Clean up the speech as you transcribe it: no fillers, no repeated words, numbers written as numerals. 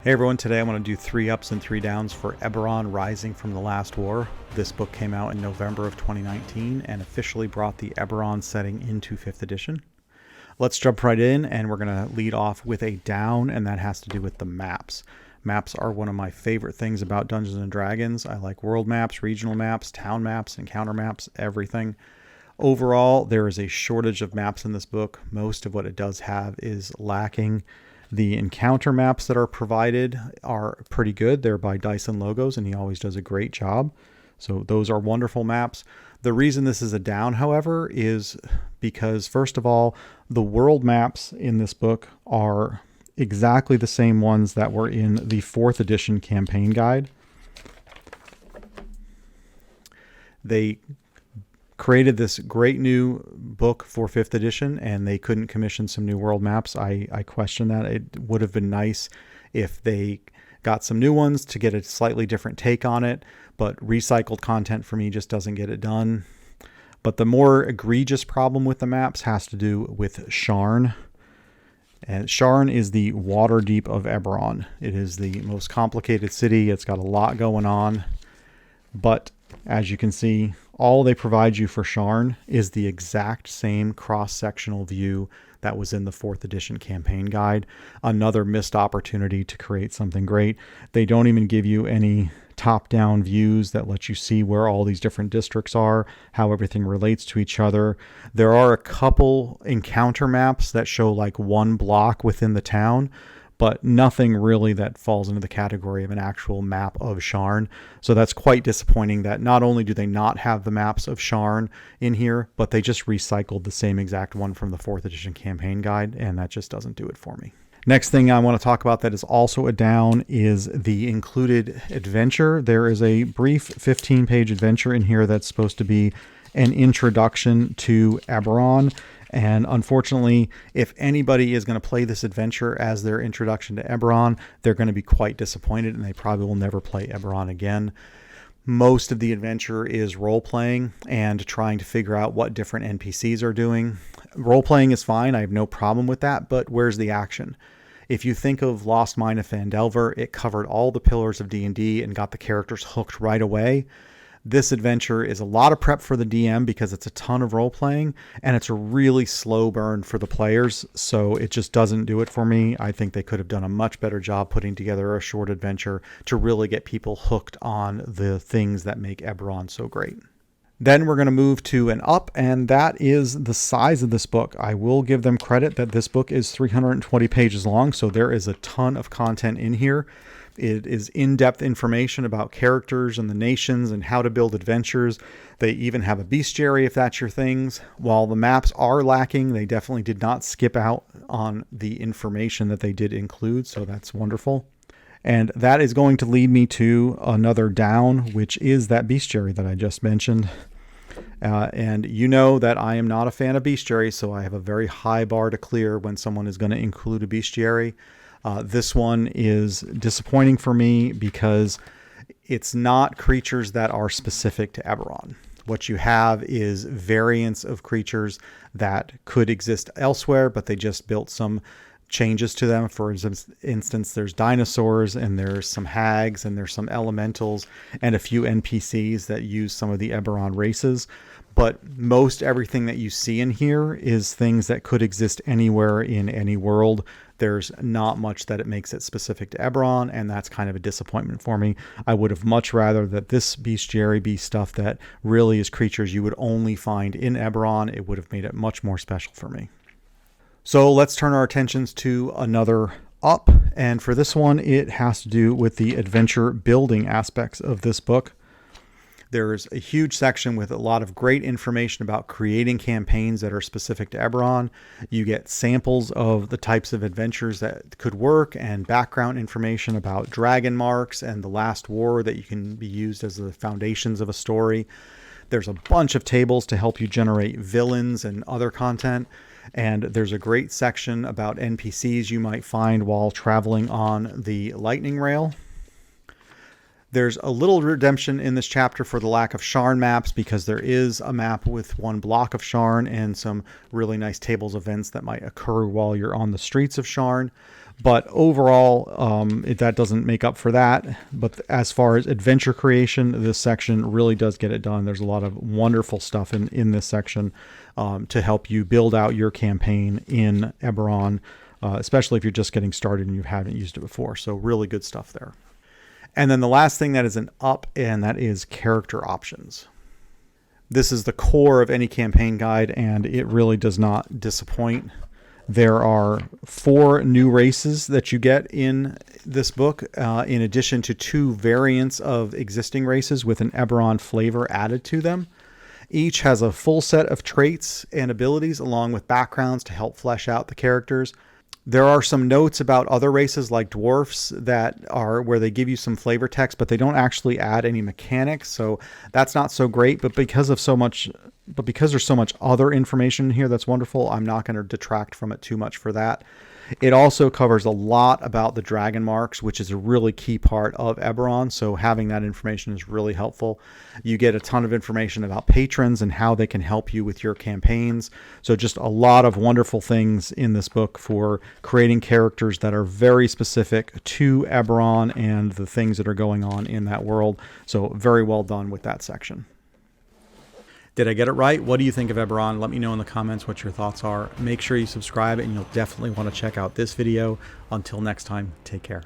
Hey everyone, today I'm going to do 3 ups and 3 downs for Eberron Rising from the Last War. This book came out in November of 2019 and officially brought the Eberron setting into 5th edition. Let's jump right in, and we're going to lead off with a down, and that has to do with the maps. Maps are one of my favorite things about Dungeons & Dragons. I like world maps, regional maps, town maps, encounter maps, everything. Overall, there is a shortage of maps in this book. Most of what it does have is lacking. The encounter maps that are provided are pretty good. They're by Dyson Logos, and he always does a great job. So those are wonderful maps. The reason this is a down, however, is because, first of all, the world maps in this book are exactly the same ones that were in the 4th edition campaign guide. They created this great new book for 5th edition, and they couldn't commission some new world maps. I question that. It would have been nice if they got some new ones to get a slightly different take on it, but recycled content for me just doesn't get it done. But the more egregious problem with the maps has to do with Sharn. And Sharn is the Waterdeep of Eberron. It is the most complicated city. It's got a lot going on, but as you can see, all they provide you for Sharn is the exact same cross-sectional view that was in the 4th edition campaign guide. Another missed opportunity to create something great. They don't even give you any top-down views that let you see where all these different districts are, how everything relates to each other. There are a couple encounter maps that show like one block within the town, but nothing really that falls into the category of an actual map of Sharn. So that's quite disappointing that not only do they not have the maps of Sharn in here, but they just recycled the same exact one from the 4th edition campaign guide, and that just doesn't do it for me. Next thing I want to talk about that is also a down is the included adventure. There is a brief 15-page adventure in here that's supposed to be an introduction to Eberron. And unfortunately, if anybody is going to play this adventure as their introduction to Eberron, they're going to be quite disappointed, and they probably will never play Eberron again. Most of the adventure is role-playing and trying to figure out what different NPCs are doing. Role-playing is fine. I have no problem with that, but where's the action? If you think of Lost Mine of Phandelver, it covered all the pillars of D&D and got the characters hooked right away. This adventure is a lot of prep for the DM because it's a ton of role-playing, and it's a really slow burn for the players, so it just doesn't do it for me. I think they could have done a much better job putting together a short adventure to really get people hooked on the things that make Eberron so great. Then we're going to move to an up, and that is the size of this book. I will give them credit that this book is 320 pages long, so there is a ton of content in here. It is in-depth information about characters and the nations and how to build adventures. They even have a bestiary if that's your things. While the maps are lacking, they definitely did not skip out on the information that they did include, so that's wonderful. And that is going to lead me to another down, which is that bestiary that I just mentioned. And you know that I am not a fan of bestiary, so I have a very high bar to clear when someone is going to include a bestiary. This one is disappointing for me because it's not creatures that are specific to Eberron. What you have is variants of creatures that could exist elsewhere, but they just built some changes to them. For instance, there's dinosaurs, and there's some hags, and there's some elementals, and a few NPCs that use some of the Eberron races. But most everything that you see in here is things that could exist anywhere in any world. There's not much that it makes it specific to Eberron, and that's kind of a disappointment for me. I would have much rather that this bestiary be stuff that really is creatures you would only find in Eberron. It would have made it much more special for me. So let's turn our attentions to another up, and for this one, it has to do with the adventure building aspects of this book. There's a huge section with a lot of great information about creating campaigns that are specific to Eberron. You get samples of the types of adventures that could work and background information about dragon marks and the last war that you can be used as the foundations of a story. There's a bunch of tables to help you generate villains and other content. And there's a great section about NPCs you might find while traveling on the lightning rail. There's a little redemption in this chapter for the lack of Sharn maps, because there is a map with one block of Sharn and some really nice tables of events that might occur while you're on the streets of Sharn. But overall, that doesn't make up for that. But as far as adventure creation, this section really does get it done. There's a lot of wonderful stuff in this section to help you build out your campaign in Eberron, especially if you're just getting started and you haven't used it before. So really good stuff there. And then the last thing that is an up, and that is character options. This is the core of any campaign guide, and it really does not disappoint. There are 4 new races that you get in this book, in addition to 2 variants of existing races with an Eberron flavor added to them. Each has a full set of traits and abilities along with backgrounds to help flesh out the characters. There are some notes about other races like dwarfs that are where they give you some flavor text, but they don't actually add any mechanics. So that's not so great, but because there's so much other information here that's wonderful, I'm not going to detract from it too much for that. It also covers a lot about the dragon marks, which is a really key part of Eberron. So having that information is really helpful. You get a ton of information about patrons and how they can help you with your campaigns. So just a lot of wonderful things in this book for creating characters that are very specific to Eberron and the things that are going on in that world. So very well done with that section. Did I get it right? What do you think of Eberron? Let me know in the comments what your thoughts are. Make sure you subscribe, and you'll definitely want to check out this video. Until next time, take care.